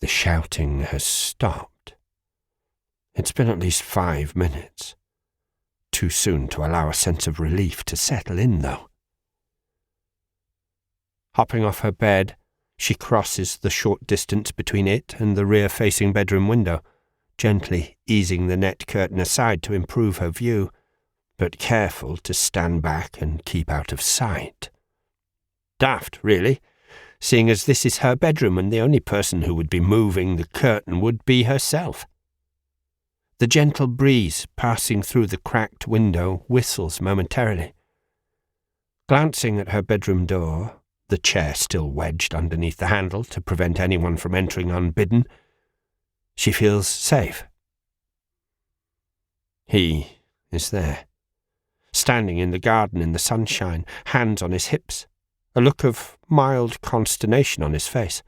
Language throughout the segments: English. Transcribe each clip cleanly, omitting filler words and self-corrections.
The shouting has stopped. It's been at least 5 minutes. Too soon to allow a sense of relief to settle in, though. Hopping off her bed, she crosses the short distance between it and the rear-facing bedroom window, gently easing the net curtain aside to improve her view, but careful to stand back and keep out of sight. Daft, really, seeing as this is her bedroom and the only person who would be moving the curtain would be herself. The gentle breeze passing through the cracked window whistles momentarily. Glancing at her bedroom door, the chair still wedged underneath the handle to prevent anyone from entering unbidden, she feels safe. He is there, standing in the garden in the sunshine, hands on his hips, a look of mild consternation on his face.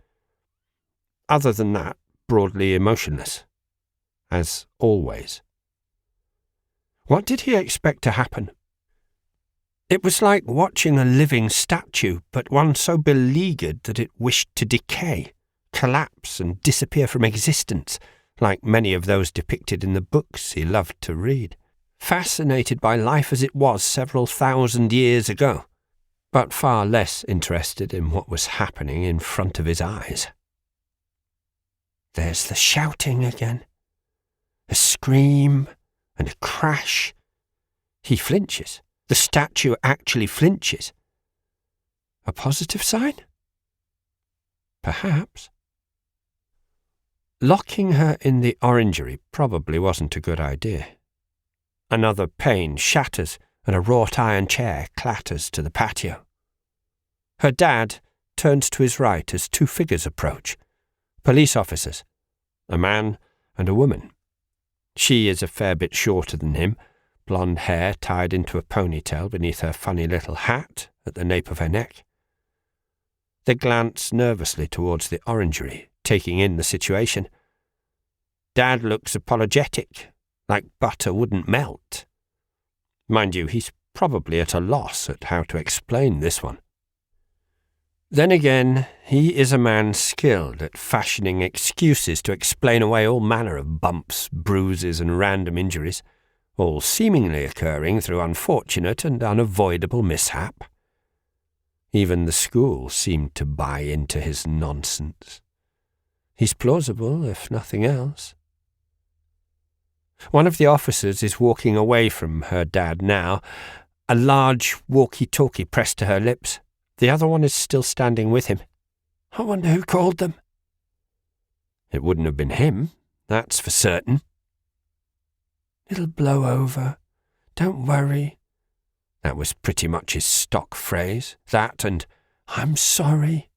Other than that, broadly emotionless, as always. What did he expect to happen? It was like watching a living statue, but one so beleaguered that it wished to decay, collapse and disappear from existence, like many of those depicted in the books he loved to read, fascinated by life as it was several thousand years ago, but far less interested in what was happening in front of his eyes. There's the shouting again. A scream and a crash. He flinches. The statue actually flinches. A positive sign? Perhaps. Locking her in the orangery probably wasn't a good idea. Another pane shatters and a wrought iron chair clatters to the patio. Her dad turns to his right as two figures approach. Police officers, a man and a woman. She is a fair bit shorter than him, blonde hair tied into a ponytail beneath her funny little hat at the nape of her neck. They glance nervously towards the orangery, taking in the situation. Dad looks apologetic, like butter wouldn't melt. Mind you, he's probably at a loss at how to explain this one. Then again, he is a man skilled at fashioning excuses to explain away all manner of bumps, bruises, and random injuries, all seemingly occurring through unfortunate and unavoidable mishap. Even the school seemed to buy into his nonsense. He's plausible, if nothing else. One of the officers is walking away from her dad now, a large walkie-talkie pressed to her lips. The other one is still standing with him. I wonder who called them. It wouldn't have been him, that's for certain. It'll blow over. Don't worry. That was pretty much his stock phrase, that and I'm sorry.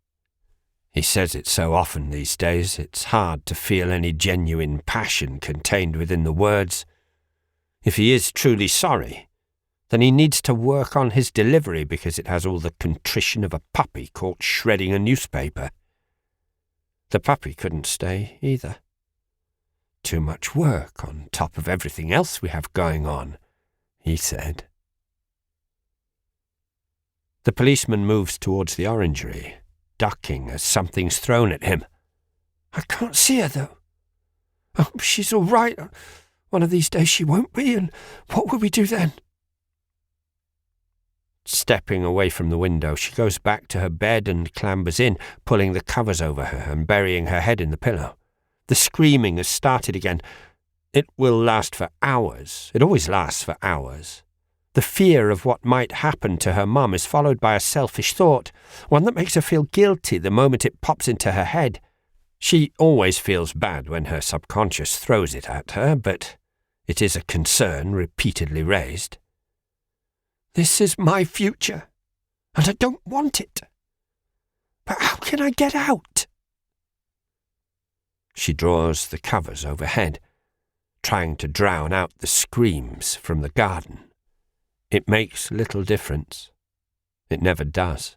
He says it so often these days, it's hard to feel any genuine passion contained within the words. If he is truly sorry, then he needs to work on his delivery because it has all the contrition of a puppy caught shredding a newspaper. The puppy couldn't stay either. Too much work on top of everything else we have going on, he said. The policeman moves towards the orangery, ducking as something's thrown at him. I can't see her, though. I hope she's all right. One of these days she won't be, and what will we do then? Stepping away from the window, she goes back to her bed and clambers in, pulling the covers over her and burying her head in the pillow. The screaming has started again. It will last for hours. It always lasts for hours. The fear of what might happen to her mum is followed by a selfish thought, one that makes her feel guilty the moment it pops into her head. She always feels bad when her subconscious throws it at her, but it is a concern repeatedly raised. This is my future, and I don't want it. But how can I get out? She draws the covers overhead, trying to drown out the screams from the garden. It makes little difference. It never does.